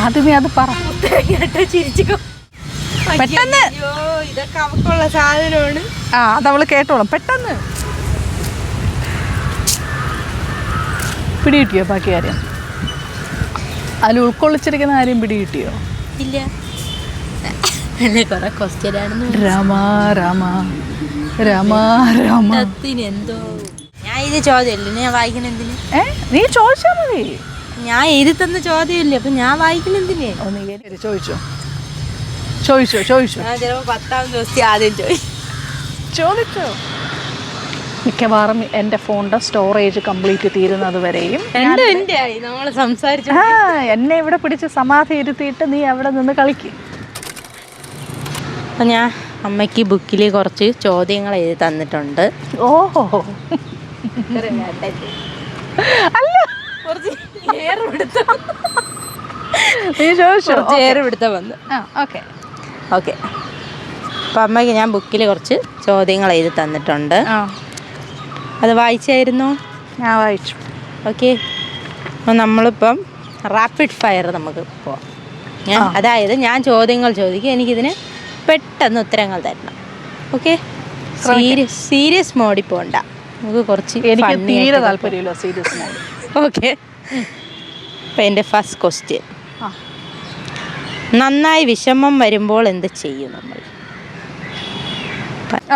അത് നീ അത് പറ. ചിരിച്ചോ പെട്ടെന്ന്. ഇതൊക്കെ അവക്കുള്ള സാധനമാണ്. അതവള് കേട്ടോളും. പെട്ടെന്ന് പിടി കിട്ടിയോ? ബാക്കി കാര്യം അതിൽ ഉൾക്കൊള്ളിച്ചിരിക്കുന്ന കാര്യം പിടി കിട്ടിയോ? ഇല്ല. കൊറേ ക്വസ്റ്റ്യൻ ആണെന്ന്. രാമ രാമ രാമ രാമ. എന്തോ ഞാൻ ഇത് ചോദ്യമല്ലേ ഞാൻ വായിക്കണ എന്തിന്? നീ ചോദിച്ചാ മതി. ഞാൻ എഴുതി തന്ന ചോദ്യമല്ലേ, അപ്പൊ ഞാൻ വായിക്കണ എന്തിന്? ചോദിച്ചോ ചോദിച്ചോ ചോദിച്ചോ. ഞാൻ ചിലപ്പോ 10ാം ദിവസം ആദ്യം ചോദിച്ചോ. മിക്കവാറും എൻ്റെ ഫോണിൻ്റെ സ്റ്റോറേജ് കംപ്ലീറ്റ് തീരുന്നത് വരെയും നമ്മൾ സംസാരിച്ചു. എന്നെ ഇവിടെ പിടിച്ച് സമാധി ഇരുത്തിയിട്ട് നീ അവിടെ നിന്ന് കളിക്കും. അപ്പം ഞാൻ അമ്മയ്ക്ക് ബുക്കിൽ കുറച്ച് ചോദ്യങ്ങൾ എഴുതി തന്നിട്ടുണ്ട്. ഓഹോ അല്ല നീ ചോദിച്ചോ? എടുത്ത വന്ന്. Okay okay. അപ്പം അമ്മയ്ക്ക് ഞാൻ ബുക്കിൽ കുറച്ച് ചോദ്യങ്ങൾ എഴുതി തന്നിട്ടുണ്ട്. അത് വായിച്ചായിരുന്നോ? ഞാൻ വായിച്ചു. ഓക്കെ. അപ്പം നമ്മളിപ്പം റാപ്പിഡ് ഫയർ നമുക്ക് പോവാം. അതായത് ഞാൻ ചോദ്യങ്ങൾ ചോദിക്കും, എനിക്കിതിന് പെട്ടെന്ന് ഉത്തരങ്ങൾ തരണം. ഓക്കെ. സീരിയസ് മോഡിൽ പോകണ്ട, നമുക്ക് കുറച്ച് എനിക്ക് തീരെ താല്പര്യമില്ല സീരിയസ് മോഡ്. ഓക്കെ. അപ്പം എൻ്റെ ഫസ്റ്റ് ക്വസ്റ്റ്യൻ, നന്നായി വിഷമം വരുമ്പോൾ എന്ത് ചെയ്യും നമ്മൾ?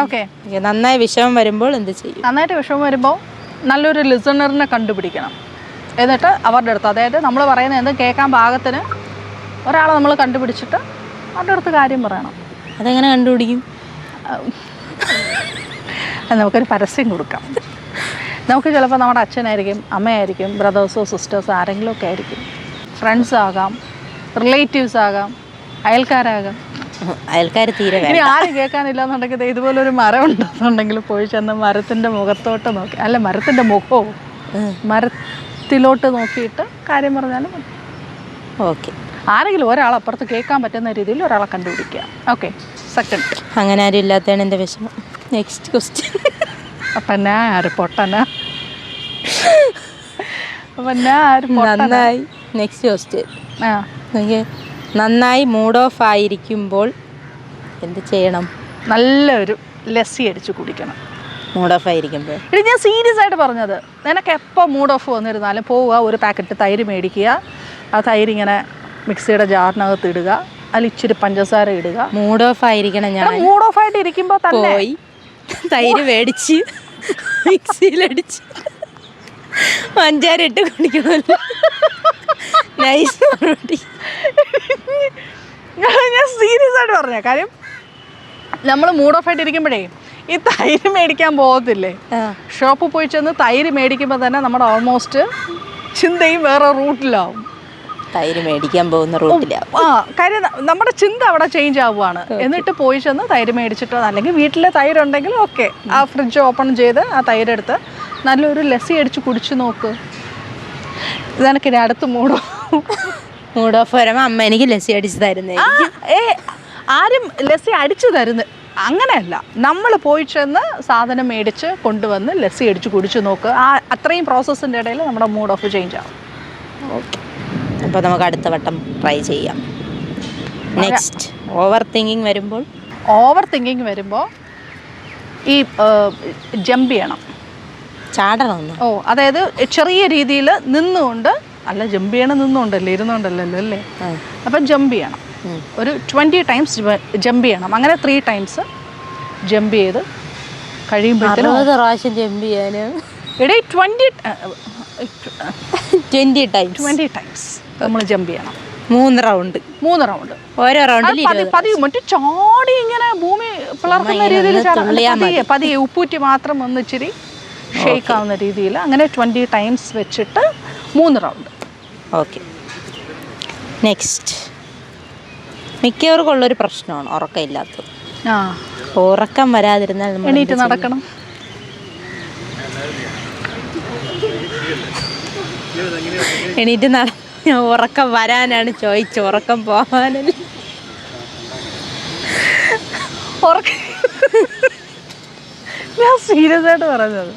ഓക്കെ. നന്നായി വിഷമം വരുമ്പോൾ എന്ത് ചെയ്യും? നന്നായിട്ട് വിഷമം വരുമ്പോൾ നല്ലൊരു ലിസണറിനെ കണ്ടുപിടിക്കണം. എന്നിട്ട് അവരുടെ അടുത്ത്, അതായത് നമ്മൾ പറയുന്നത് എന്ത് കേൾക്കാൻ പാകത്തിന് ഒരാളെ നമ്മൾ കണ്ടുപിടിച്ചിട്ട് അവരുടെ അടുത്ത് കാര്യം പറയണം. അതെങ്ങനെ കണ്ടുപിടിക്കും? നമുക്കൊരു പരസ്യം കൊടുക്കാം. നമുക്ക് ചിലപ്പോൾ നമ്മുടെ അച്ഛനായിരിക്കും, അമ്മയായിരിക്കും, ബ്രദേഴ്സോ സിസ്റ്റേഴ്സോ ആരെങ്കിലുമൊക്കെ ആയിരിക്കും, ഫ്രണ്ട്സ് ആകാം, റിലേറ്റീവ്സ് ആകാം, അയൽക്കാരാകാം. അയൽക്കാർ തീരെ ഇനി ആരും കേൾക്കാനില്ല എന്നുണ്ടെങ്കിൽ ഇതുപോലൊരു മരം ഉണ്ടെന്നുണ്ടെങ്കിൽ പോയി ചെന്ന് മരത്തിൻ്റെ മുഖത്തോട്ട് നോക്കി, അല്ല മരത്തിൻ്റെ മുഖവും മരത്തിലോട്ട് നോക്കിയിട്ട് കാര്യം പറഞ്ഞാലും മതി. ഓക്കെ. ആരെങ്കിലും ഒരാളപ്പുറത്ത് കേൾക്കാൻ പറ്റുന്ന രീതിയിൽ ഒരാളെ കണ്ടുപിടിക്കുക. ഓക്കെ. സെക്കൻഡ്, അങ്ങനെ ആരും ഇല്ലാത്തതാണ് എൻ്റെ വിഷമം. നെക്സ്റ്റ് ക്വസ്റ്റ്യൻ, അപ്പം ഞാൻ ആര് പൊട്ടനാ? അപ്പം ഞാൻ ആര് നന്നായി. നെക്സ്റ്റ് ക്വസ്റ്റ്യൻ, നന്നായി മൂഡ് ഓഫ് ആയിരിക്കുമ്പോൾ എന്ത് ചെയ്യണം? നല്ലൊരു ലസ്സി അടിച്ച് കുടിക്കണം. മൂഡ് ഓഫ് ആയിരിക്കുമ്പോൾ ഇത് ഞാൻ സീരിയസ് ആയിട്ട് പറഞ്ഞത്. നിനക്ക് എപ്പോൾ മൂഡ് ഓഫ് വന്നിരുന്നാലും പോവുക, ഒരു പാക്കറ്റ് തൈര് മേടിക്കുക, ആ തൈര് ഇങ്ങനെ മിക്സിയുടെ ജാറിനകത്ത് ഇടുക, അതിൽ ഇച്ചിരി പഞ്ചസാര ഇടുക. മൂഡ് ഓഫ് ആയിരിക്കണം. ഞാൻ മൂഡ് ഓഫ് ആയിട്ട് ഇരിക്കുമ്പോൾ തന്നെ പോയി തൈര് മേടിച്ച് മിക്സിയിലടിച്ച് പഞ്ചാര ഇട്ട് കുടിക്കണമല്ലോ. നൈസ്. ഞാൻ സീരിയസ് ആയിട്ട് പറഞ്ഞ കാര്യം, നമ്മൾ മൂഡ് ഓഫ് ആയിട്ട് ഇരിക്കുമ്പോഴേ ഈ തൈര് മേടിക്കാൻ പോകത്തില്ലേ, ഷോപ്പിൽ പോയി ചെന്ന് തൈര് മേടിക്കുമ്പോൾ തന്നെ നമ്മുടെ ഓൾമോസ്റ്റ് ചിന്തയും വേറെ റൂട്ടിലാവും. തൈര് മേടിക്കാൻ പോകുന്ന റൂട്ടിലാവും. കാര്യം നമ്മുടെ ചിന്ത അവിടെ ചേഞ്ച് ആവുകയാണ്. എന്നിട്ട് പോയി ചെന്ന് തൈര് മേടിച്ചിട്ടോ, അല്ലെങ്കിൽ വീട്ടിലെ തൈരുണ്ടെങ്കിൽ ഓക്കെ, ആ ഫ്രിഡ്ജ് ഓപ്പൺ ചെയ്ത് ആ തൈരെടുത്ത് നല്ലൊരു ലസ്സി അടിച്ച് കുടിച്ച് നോക്ക്. ഇതെനിക്കിനി അടുത്ത് മൂഡ് ഓഫ് വരുമ്പോൾ അമ്മ എനിക്ക് ലസ്സി അടിച്ച് തരുന്നേ. ആരും ലസ്സി അടിച്ചു തരുന്നത് അങ്ങനെയല്ല, നമ്മൾ പോയി ചെന്ന് സാധനം മേടിച്ച് കൊണ്ടുവന്ന് ലസ്സി അടിച്ച് കുടിച്ച് നോക്ക്. അത്രയും പ്രോസസ്സിൻ്റെ ഇടയിൽ നമ്മുടെ മൂഡ് ഓഫ് ചേഞ്ച് ആവും. ഓക്കെ. അപ്പോൾ നമുക്ക് അടുത്ത വട്ടം ട്രൈ ചെയ്യാം. നെക്സ്റ്റ്, ഓവർ തിങ്കിങ് വരുമ്പോൾ ഈ ജമ്പ് ചെയ്യണം, ചാടണം. അതായത് ചെറിയ രീതിയിൽ നിന്നുകൊണ്ട്, അല്ല ജമ്പ് ചെയ്യണം നിന്നുകൊണ്ടല്ലേ, ഇരുന്നുകൊണ്ടല്ലോ അല്ലേ. അപ്പം ജമ്പ് ചെയ്യണം, ഒരു 20 ടൈംസ് ജമ്പ് ചെയ്യണം. അങ്ങനെ 3 ടൈംസ് ജമ്പ് ചെയ്ത് കഴിയുമ്പോഴത്തേനും 60 പ്രാവശ്യം ജമ്പ് ചെയ്യാനും ഇടയിൽ 20 ടൈംസ് നമ്മൾ ജമ്പ് ചെയ്യണം. 3 റൗണ്ട്. ഓരോ റൗണ്ടിൽ പതിയെ മറ്റു ചാടി ഇങ്ങനെ ഭൂമി പിളർക്കുന്ന രീതിയിൽ പതിയെ ഉപ്പൂറ്റി മാത്രം ഒന്ന് ഇച്ചിരി ഷേക്ക് ആവുന്ന രീതിയിൽ, അങ്ങനെ 20 ടൈംസ് വെച്ചിട്ട് 3 റൗണ്ട്. ഓക്കെ. നെക്സ്റ്റ്, മിക്കവർക്കും ഉള്ളൊരു പ്രശ്നമാണ് ഉറക്കമില്ലാത്തത്. ഉറക്കം വരാതിരുന്നാൽ എണീറ്റ് നടക്കണം. ഉറക്കം വരാനാണ് ചോദിച്ചു, ഉറക്കം പോകാനല്ല. ഞാൻ സീരിയസ് ആയിട്ട് പറഞ്ഞത്.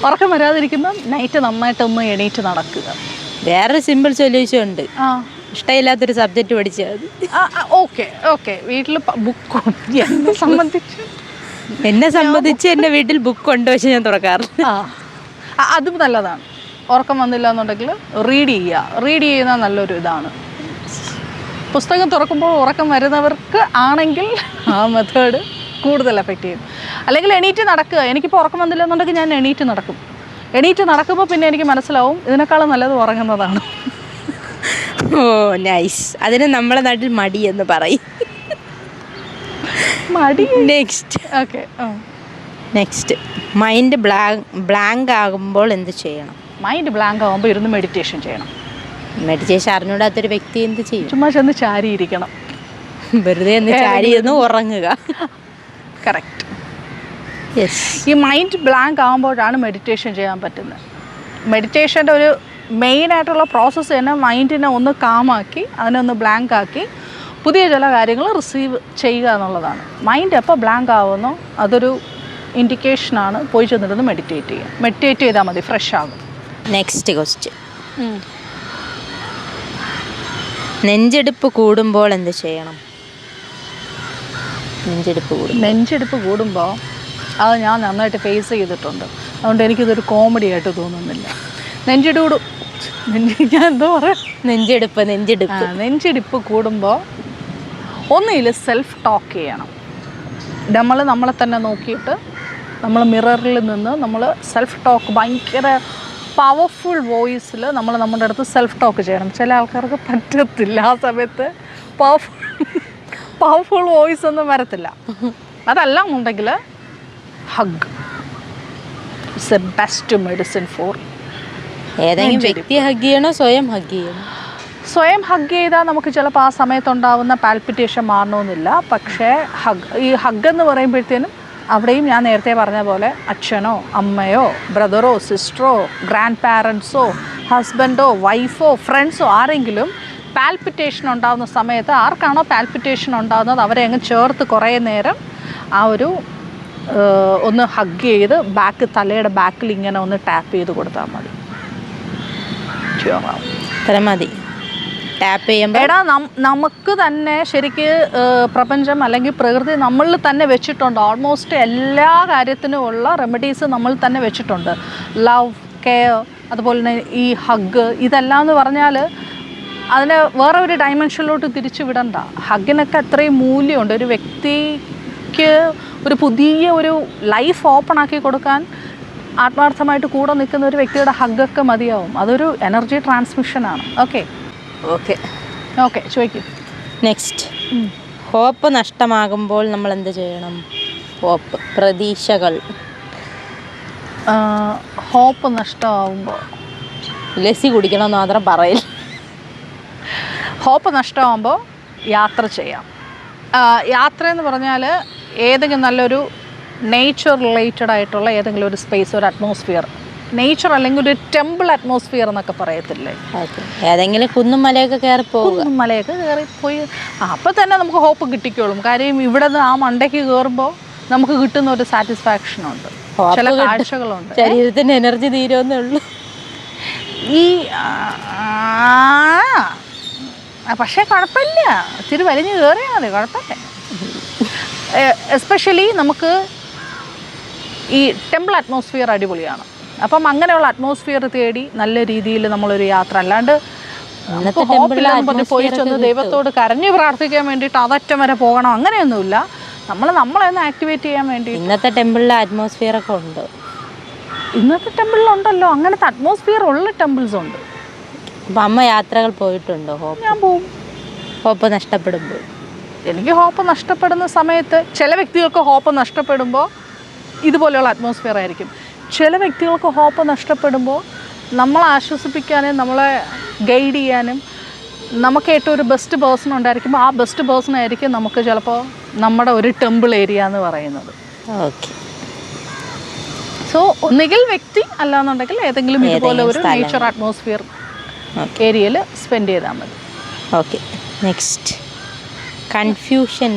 ഉറക്കം വരാതിരിക്കുമ്പം നൈറ്റ് നന്നായിട്ടൊന്ന് എണീറ്റ് നടക്കുക. വേറൊരു സിമ്പിൾ സൊല്യൂഷൻ ഉണ്ട്. ഇഷ്ടമില്ലാത്തൊരു സബ്ജക്റ്റ് പഠിച്ചാൽ മതി. ഓക്കെ വീട്ടിൽ ബുക്ക് എന്നെ സംബന്ധിച്ച് എൻ്റെ വീട്ടിൽ ബുക്കുണ്ട്, പക്ഷെ ഞാൻ തുറക്കാറില്ല. അതും നല്ലതാണ്. ഉറക്കം വന്നില്ല എന്നുണ്ടെങ്കിൽ റീഡ് ചെയ്യുന്ന നല്ലൊരു ഇതാണ്. പുസ്തകം തുറക്കുമ്പോൾ ഉറക്കം വരുന്നവർക്ക് ആണെങ്കിൽ ആ മെത്തേഡ് കൂടുതൽ എഫക്റ്റ് ചെയ്യും. അല്ലെങ്കിൽ എണീറ്റ് നടക്കുക. എനിക്കിപ്പോൾ ഉറക്കം വന്നില്ല എന്നുണ്ടെങ്കിൽ ഞാൻ എണീറ്റ് നടക്കുമ്പോൾ പിന്നെ എനിക്ക് മനസ്സിലാവും ഇതിനേക്കാളും നല്ലത് ഉറങ്ങുന്നതാണ്. ഓ നൈസ്. അതിന് നമ്മളെ നാട്ടിൽ മടി എന്ന് പറയും. മടി. നെക്സ്റ്റ് മൈൻഡ് ബ്ലാങ്ക് ആകുമ്പോൾ എന്ത് ചെയ്യണം? മൈൻഡ് ബ്ലാങ്ക് ആകുമ്പോൾ ഇരുന്ന് മെഡിറ്റേഷൻ ചെയ്യണം. മെഡിറ്റേഷൻ അറിഞ്ഞൂടാത്തൊരു വ്യക്തി എന്ത് ചെയ്യും? ചുമ്മാ ചെന്ന് ചാരിയിരിക്കണം. വെറുതെ ഒന്ന് ചാരി ഒന്ന് ഉറങ്ങുക. കറക്റ്റ്. ഈ മൈൻഡ് ബ്ലാങ്ക് ആകുമ്പോഴാണ് മെഡിറ്റേഷൻ ചെയ്യാൻ പറ്റുന്നത്. മെഡിറ്റേഷൻ്റെ ഒരു മെയിനായിട്ടുള്ള പ്രോസസ്സ് തന്നെ മൈൻഡിനെ ഒന്ന് കാമാക്കി അതിനെ ഒന്ന് ബ്ലാങ്ക് ആക്കി പുതിയ ചില കാര്യങ്ങൾ റിസീവ് ചെയ്യുക എന്നുള്ളതാണ്. മൈൻഡ് എപ്പോൾ ബ്ലാങ്ക് ആവുന്നോ അതൊരു ഇൻഡിക്കേഷനാണ്. പോയി ചെന്നിരുന്ന് മെഡിറ്റേറ്റ് ചെയ്താൽ മതി, ഫ്രഷ് ആകും. നെക്സ്റ്റ് ക്വസ്റ്റ്യൻ, നെഞ്ചെടുപ്പ് കൂടുമ്പോൾ എന്ത് ചെയ്യണം? നെഞ്ചെടുപ്പ് കൂടുമ്പോൾ അത് ഞാൻ നന്നായിട്ട് ഫേസ് ചെയ്തിട്ടുണ്ട്. അതുകൊണ്ട് എനിക്കിതൊരു കോമഡി ആയിട്ട് തോന്നുന്നില്ല. ഞാൻ എന്തോ പറയാം, നെഞ്ചെടുപ്പ് കൂടുമ്പോൾ ഒന്നുകിൽ സെൽഫ് ടോക്ക് ചെയ്യണം. നമ്മളെ തന്നെ നോക്കിയിട്ട് നമ്മൾ മിററിൽ നിന്ന് നമ്മൾ സെൽഫ് ടോക്ക് ഭയങ്കര പവർഫുൾ വോയിസിൽ നമ്മുടെ അടുത്ത് സെൽഫ് ടോക്ക് ചെയ്യണം. ചില ആൾക്കാർക്ക് പറ്റത്തില്ല, ആ സമയത്ത് പവർഫുൾ വോയിസ് ഒന്നും വരത്തില്ല. അതെല്ലാം ഉണ്ടെങ്കിൽ hug it's A best medicine four. ഏതെങ്കിലും വ്യക്തി ഹഗ് ചെയ്യണോ സ്വയം ഹഗ് ചെയ്യണോ? സ്വയം ഹഗ് ചെയ്താൽ നമുക്ക് ചിലപ്പോൾ ആ സമയത്തുണ്ടാവുന്ന പാൽപിറ്റേഷൻ മാറണമെന്നില്ല. പക്ഷേ ഈ ഹഗ് എന്ന് പറയുമ്പോഴത്തേനും അവിടെയും ഞാൻ നേരത്തെ പറഞ്ഞ പോലെ അച്ഛനോ അമ്മയോ ബ്രദറോ സിസ്റ്ററോ ഗ്രാൻഡ് പാരൻസോ ഹസ്ബൻഡോ വൈഫോ ഫ്രണ്ട്സോ ആരെങ്കിലും പാൽപിറ്റേഷൻ ഉണ്ടാകുന്ന സമയത്ത് ആർക്കാണോ പാൽപിറ്റേഷൻ ഉണ്ടാകുന്നത് അവരെ അങ്ങ് ചേർത്ത് കുറേ നേരം ആ ഒരു ഒന്ന് ഹഗ് ചെയ്ത് തലയുടെ ബാക്കിൽ ഇങ്ങനെ ഒന്ന് ടാപ്പ് ചെയ്ത് കൊടുത്താൽ മതി. അത്ര മതി. ടാപ്പ് ചെയ്യുമ്പോൾ എടാ നമുക്ക് തന്നെ ശരിക്ക് പ്രപഞ്ചം അല്ലെങ്കിൽ പ്രകൃതി നമ്മളിൽ തന്നെ വെച്ചിട്ടുണ്ട്. ഓൾമോസ്റ്റ് എല്ലാ കാര്യത്തിനും ഉള്ള റെമഡീസ് നമ്മൾ തന്നെ വെച്ചിട്ടുണ്ട്. ലവ്, കെയർ, അതുപോലെ തന്നെ ഈ ഹഗ്, ഇതെല്ലാം എന്ന് പറഞ്ഞാൽ അതിനെ വേറെ ഒരു ഡയമെൻഷനിലോട്ട് തിരിച്ചു വിടണ്ട. ഹഗ്ഗിനൊക്കെ അത്രയും മൂല്യമുണ്ട്. ഒരു വ്യക്തിക്ക് ഒരു പുതിയ ഒരു ലൈഫ് ഓപ്പൺ ആക്കി കൊടുക്കാൻ ആത്മാർത്ഥമായിട്ട് കൂടെ നിൽക്കുന്ന ഒരു വ്യക്തിയുടെ ഹഗ്ഗൊക്കെ മതിയാവും. അതൊരു എനർജി ട്രാൻസ്മിഷനാണ്. ഓക്കെ ചോദിക്കും. നെക്സ്റ്റ്, ഹോപ്പ് നഷ്ടമാകുമ്പോൾ നമ്മൾ എന്ത് ചെയ്യണം? പ്രതീക്ഷകൾ. ഹോപ്പ് നഷ്ടമാകുമ്പോൾ ലസ്സി കുടിക്കണം എന്ന് മാത്രം പറയില്ല. ഹോപ്പ് നഷ്ടമാകുമ്പോൾ യാത്ര ചെയ്യാം. യാത്ര എന്ന് പറഞ്ഞാൽ ഏതെങ്കിലും നല്ലൊരു നേച്ചർ റിലേറ്റഡ് ആയിട്ടുള്ള ഏതെങ്കിലും ഒരു സ്പേസ്, ഒരു അറ്റ്മോസ്ഫിയർ, നേച്ചർ അല്ലെങ്കിൽ ഒരു ടെമ്പിൾ അറ്റ്മോസ്ഫിയർ എന്നൊക്കെ പറയത്തില്ലേ, ഏതെങ്കിലും കുന്നും മലയൊക്കെ കയറി പോയി അപ്പം തന്നെ നമുക്ക് ഹോപ്പ് കിട്ടിക്കോളും. കാര്യം ഇവിടെ നിന്ന് ആ മണ്ടയ്ക്ക് കയറുമ്പോൾ നമുക്ക് കിട്ടുന്ന ഒരു സാറ്റിസ്ഫാക്ഷനുണ്ട്, ചില കാഴ്ചകളുണ്ട്. ശരീരത്തിൻ്റെ എനർജി തീരുമെന്നേ ഉള്ളൂ. പക്ഷേ കുഴപ്പമില്ല, ഇത്തിരി വലിഞ്ഞ് കയറിയാൽ മതി, കുഴപ്പമില്ല. എസ്പെഷ്യലി നമുക്ക് ഈ ടെമ്പിൾ അറ്റ്മോസ്ഫിയർ അടിപൊളിയാണ്. അപ്പം അങ്ങനെയുള്ള അറ്റ്മോസ്ഫിയർ തേടി നല്ല രീതിയിൽ നമ്മളൊരു യാത്ര, അല്ലാണ്ട് പോയി ചെന്ന് ദൈവത്തോട് കരഞ്ഞു പ്രാർത്ഥിക്കാൻ വേണ്ടിയിട്ട് അതറ്റം വരെ പോകണം അങ്ങനെയൊന്നുമില്ല. നമ്മളെന്ന് ആക്ടിവേറ്റ് ചെയ്യാൻ വേണ്ടി ഇന്നത്തെ ടെമ്പിളിലെ അറ്റ്മോസ്ഫിയർ ഒക്കെ ഉണ്ട്. ഇന്നത്തെ ടെമ്പിളിലുണ്ടല്ലോ അങ്ങനത്തെ അറ്റ്മോസ്ഫിയർ ഉള്ള ടെമ്പിൾസ് ഉണ്ട്. അപ്പം അമ്മ യാത്രകൾ പോയിട്ടുണ്ടോ? ഞാൻ പോവും. ഹോപ്പ് നഷ്ടപ്പെടുമ്പോൾ എനിക്ക് ഹോപ്പ് നഷ്ടപ്പെടുന്ന സമയത്ത് ചില വ്യക്തികൾക്ക് ഹോപ്പ് നഷ്ടപ്പെടുമ്പോൾ ഇതുപോലെയുള്ള അറ്റ്മോസ്ഫിയർ ആയിരിക്കും. ചില വ്യക്തികൾക്ക് ഹോപ്പ് നഷ്ടപ്പെടുമ്പോൾ നമ്മളെ ആശ്വസിപ്പിക്കാനും നമ്മളെ ഗൈഡ് ചെയ്യാനും നമുക്ക് ഏറ്റവും ഒരു ബെസ്റ്റ് പേഴ്സൺ ഉണ്ടായിരിക്കുമ്പോൾ ആ ബെസ്റ്റ് പേഴ്സൺ ആയിരിക്കും നമുക്ക് ചിലപ്പോൾ നമ്മുടെ ഒരു ടെമ്പിൾ ഏരിയ എന്ന് പറയുന്നത്. ഓക്കെ. സോ ഒന്നുകിൽ വ്യക്തി അല്ലാന്നുണ്ടെങ്കിൽ ഏതെങ്കിലും ഇതുപോലെ ഒരു നേച്ചർ അറ്റ്മോസ്ഫിയർ ഏരിയയിൽ സ്പെൻഡ് ചെയ്താൽ മതി. ഓക്കെ. നെക്സ്റ്റ്, കൺഫ്യൂഷൻ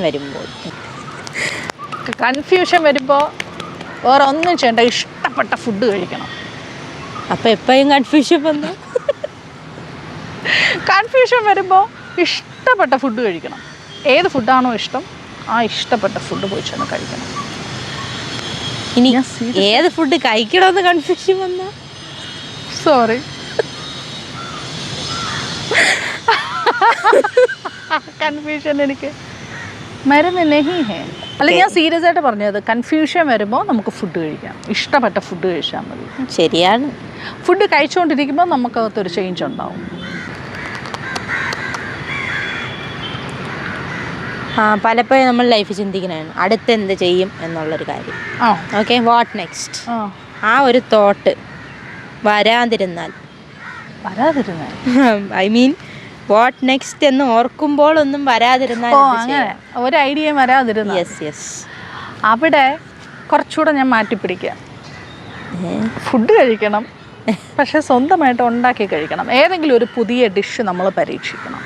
വരുമ്പോൾ വേറെ ഒന്നും ചെയ്യണ്ട, ഇഷ്ടപ്പെട്ട ഫുഡ് കഴിക്കണം. അപ്പോൾ എപ്പോഴും കൺഫ്യൂഷൻ വന്നു കൺഫ്യൂഷൻ വരുമ്പോൾ ഇഷ്ടപ്പെട്ട ഫുഡ് കഴിക്കണം. ഏത് ഫുഡാണോ ഇഷ്ടം ആ ഇഷ്ടപ്പെട്ട ഫുഡ് പോയി ചെന്ന് കഴിക്കണം. ഇനി ഏത് ഫുഡ് കഴിക്കണമെന്ന് കൺഫ്യൂഷൻ വന്നാ സോറി കൺഫ്യൂഷൻ എനിക്ക് മരുന്ന് നെഹി ഹേ. അല്ല ഞാൻ സീരിയസ് ആയിട്ട് പറഞ്ഞത്, കൺഫ്യൂഷൻ വരുമ്പോൾ നമുക്ക് ഫുഡ് കഴിക്കാം, ഇഷ്ടപ്പെട്ട ഫുഡ് കഴിച്ചാൽ മതി. ശരിയാണ്. ഫുഡ് കഴിച്ചുകൊണ്ടിരിക്കുമ്പോൾ നമുക്കകത്തൊരു ചേഞ്ച് ഉണ്ടാവും. പലപ്പോഴും നമ്മൾ ലൈഫ് ചിന്തിക്കുന്നതാണ് അടുത്ത് എന്ത് ചെയ്യും എന്നുള്ളൊരു കാര്യം. Okay, what next? ആ ഒരു തോട്ട് വരാതിരുന്നാൽ ഐ മീൻ വാട്ട് നെക്സ്റ്റ് എന്ന് ഓർക്കുമ്പോൾ ഒന്നും വരാതിരുന്നാൽ, അങ്ങനെ ഒരു ഐഡിയ വരാതിരുന്നാൽ, യെസ് യെസ്, അവിടെ കുറച്ചുകൂടെ ഞാൻ മാറ്റിപ്പിടിക്കാം. ഫുഡ് കഴിക്കണം, പക്ഷെ സ്വന്തമായിട്ട് ഉണ്ടാക്കി കഴിക്കണം. ഏതെങ്കിലും ഒരു പുതിയ ഡിഷ് നമ്മൾ പരീക്ഷിക്കണം,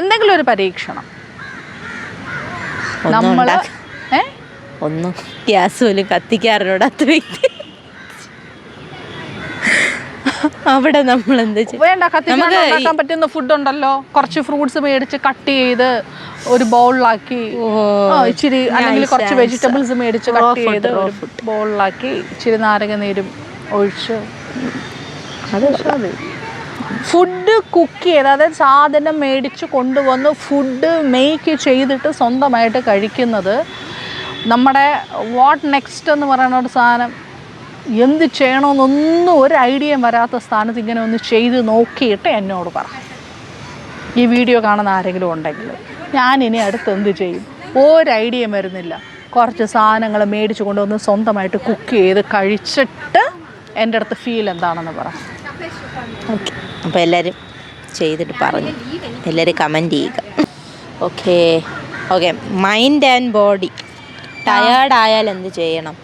എന്തെങ്കിലും ഒരു പരീക്ഷണം. നമ്മൾ ഒന്നും ഗ്യാസ് പോലും കത്തിക്കാറിനോടത്ത് വ്യക്തി അവിടെ നമ്മൾ എന്ത് വേണ്ട, കത്തിക്കാൻ പറ്റുന്ന ഫുഡ് ഉണ്ടല്ലോ. കുറച്ച് ഫ്രൂട്ട്സ് മേടിച്ച് കട്ട് ചെയ്ത് ഒരു ബൗളിലാക്കി, ഇച്ചിരി അല്ലെങ്കിൽ കുറച്ച് വെജിറ്റബിൾസ് മേടിച്ച് കട്ട് ചെയ്ത് ഒരു ബൗളിലാക്കി ഇച്ചിരി നാരങ്ങ നീരും ഒഴിച്ച് അത് ഫുഡ് കുക്ക് ചെയ്ത്, അതായത് സാധനം മേടിച്ച് കൊണ്ടുവന്ന് ഫുഡ് മേക്ക് ചെയ്തിട്ട് സ്വന്തമായിട്ട് കഴിക്കുന്നത്. നമ്മുടെ വാട്ട് നെക്സ്റ്റ് എന്ന് പറയുന്ന ഒരു സാധനം, എന്ത് ചെയ്യണമെന്നൊന്നും ഒരു ഐഡിയ വരാത്ത സ്ഥാനത്ത് ഇങ്ങനെ ഒന്ന് ചെയ്ത് നോക്കിയിട്ട് എന്നോട് പറ. ഈ വീഡിയോ കാണുന്ന ആരെങ്കിലും ഉണ്ടെങ്കിൽ ഞാനിനി അടുത്ത് എന്ത് ചെയ്യും, ഒരു ഐഡിയ വരുന്നില്ല. കുറച്ച് സാധനങ്ങൾ മേടിച്ച് കൊണ്ടുവന്ന് സ്വന്തമായിട്ട് കുക്ക് ചെയ്ത് കഴിച്ചിട്ട് എൻ്റെ അടുത്ത് ഫീൽ എന്താണെന്ന് പറ. ഓക്കെ, അപ്പോൾ എല്ലാവരും ചെയ്തിട്ട് പറഞ്ഞു, എല്ലാവരും കമൻറ്റ് ചെയ്യുക. Okay okay, mind and body tired ആയാൽ എന്ത് ചെയ്യണം?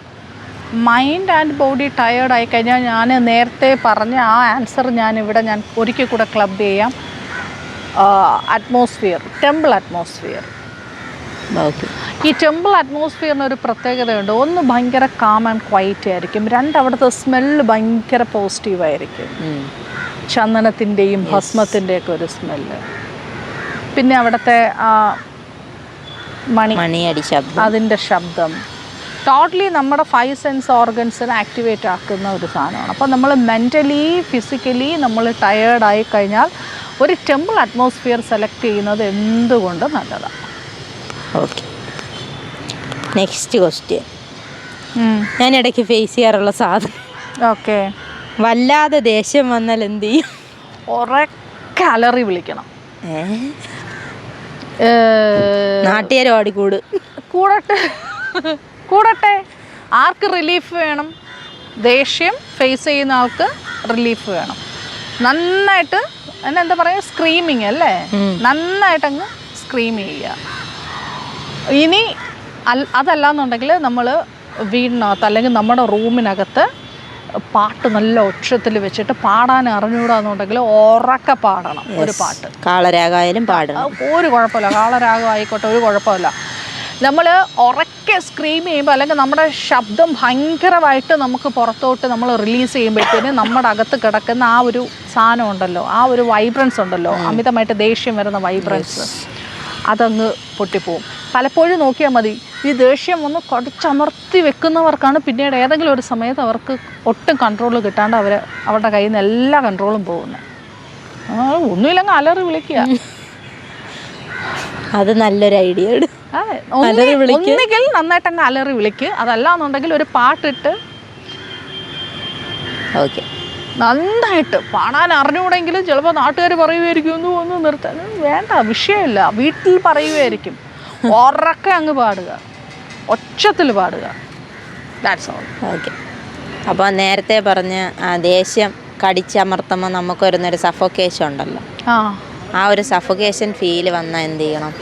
മൈൻഡ് ആൻഡ് ബോഡി ടയേർഡ് ആയി കഴിഞ്ഞാൽ ഞാൻ നേരത്തെ പറഞ്ഞ ആ ആൻസർ ഞാൻ ഒരിക്കൽ കൂടെ ക്ലബ് ചെയ്യാം. Atmosphere, temple atmosphere. ഈ ടെമ്പിൾ അറ്റ്മോസ്ഫിയറിന് ഒരു പ്രത്യേകതയുണ്ട്. ഒന്ന് ഭയങ്കര കാം ആൻഡ് ക്വയറ്റ് ആയിരിക്കും, അവിടുത്തെ സ്മെല്ല് ഭയങ്കര പോസിറ്റീവായിരിക്കും. ചന്ദനത്തിൻ്റെയും ഭസ്മത്തിൻ്റെയൊക്കെ ഒരു സ്മെല്ല്. പിന്നെ അവിടുത്തെ മണിയടി ശബ്ദം, അതിൻ്റെ ശബ്ദം ടോട്ടലി നമ്മുടെ 5 സെൻസ് ഓർഗൻസിനെ ആക്ടിവേറ്റ് ആക്കുന്ന ഒരു സാധനമാണ്. അപ്പോൾ നമ്മൾ മെൻ്റലി ഫിസിക്കലി നമ്മൾ ടയേർഡായി കഴിഞ്ഞാൽ ഒരു ടെമ്പിൾ അറ്റ്മോസ്ഫിയർ സെലക്ട് ചെയ്യുന്നത് എന്തുകൊണ്ട് നല്ലതാണ്. Okay, next question. ഞാൻ ഇടയ്ക്ക് ഫേസ് ചെയ്യാറുള്ള സാധനം. ഓക്കെ, വല്ലാതെ ദേഷ്യം വന്നാൽ എന്ത് ചെയ്യും? ഉറക്കെ അലറി വിളിക്കണം. നാട്ടുകാർ കൂടട്ടെ. ആർക്ക് റിലീഫ് വേണം? ദേഷ്യം ഫേസ് ചെയ്യുന്ന ആൾക്ക് റിലീഫ് വേണം. നന്നായിട്ട് എന്താ പറയുക, സ്ക്രീമിങ് അല്ലേ, നന്നായിട്ടങ്ങ് സ്ക്രീം ചെയ്യുക. ഇനി അതല്ലാന്നുണ്ടെങ്കിൽ നമ്മൾ വീടിനകത്ത് അല്ലെങ്കിൽ നമ്മുടെ റൂമിനകത്ത് പാട്ട് നല്ല ഉച്ചത്തിൽ വെച്ചിട്ട് പാടാൻ അറിഞ്ഞുകൂടാന്നുണ്ടെങ്കിൽ ഉറക്കെ പാടണം. ഒരു പാട്ട് കാളരാഗമായാലും പാടണം, ഒരു കുഴപ്പമില്ല. കാളരാഗം ആയിക്കോട്ടെ, ഒരു കുഴപ്പമില്ല. നമ്മൾ ഉറക്കെ സ്ക്രീം ചെയ്യുമ്പോൾ അല്ലെങ്കിൽ നമ്മുടെ ശബ്ദം ഭയങ്കരമായിട്ട് നമുക്ക് പുറത്തോട്ട് നമ്മൾ റിലീസ് ചെയ്യുമ്പോഴത്തേന് നമ്മുടെ അകത്ത് കിടക്കുന്ന ആ ഒരു സാധനം ഉണ്ടല്ലോ, ആ ഒരു വൈബ്രൻസ് ഉണ്ടല്ലോ, അമിതമായിട്ട് ദേഷ്യം വരുന്ന വൈബ്രൻസ്, അതങ്ങ് പൊട്ടിപ്പോവും. പലപ്പോഴും നോക്കിയാൽ മതി, ഈ ദേഷ്യം ഒന്ന് കടിച്ചമർത്തി വെക്കുന്നവർക്കാണ് പിന്നീട് ഏതെങ്കിലും ഒരു സമയത്ത് അവർക്ക് ഒട്ടും കൺട്രോൾ കിട്ടാണ്ട് അവരുടെ കയ്യിൽ നിന്ന് എല്ലാ കൺട്രോളും പോകുന്നത്. ഒന്നുമില്ലെങ്കിൽ അലറി വിളിക്കുക. അത് നല്ലൊരു ഐഡിയ. ഒന്നുകിൽ നന്നായിട്ടങ്ങ് അലറി വിളിക്കുക, അതല്ലാന്നുണ്ടെങ്കിൽ ഒരു പാട്ടിട്ട് ഓക്കെ നന്നായിട്ട് പാടാൻ അറിഞ്ഞുകൂടെങ്കിലും ചിലപ്പോൾ നാട്ടുകാർ പറയുമായിരിക്കും ഒന്ന് നിർത്താൻ. വേണ്ട, വിഷയമില്ല, വീട്ടിൽ പറയുമായിരിക്കും. ഉറക്കെ അങ്ങ് പാടുക, ഒച്ചത്തിൽ പാടുക. That's all. ഓക്കെ, അപ്പോൾ നേരത്തെ പറഞ്ഞ ദേഷ്യം കടിച്ചമർത്തുമ്പോൾ നമുക്ക് വരുന്നൊരു സഫോക്കേഷൻ ഉണ്ടല്ലോ, ആ ഒരു സഫോക്കേഷൻ ഫീൽ വന്നാൽ എന്ത് ചെയ്യണം?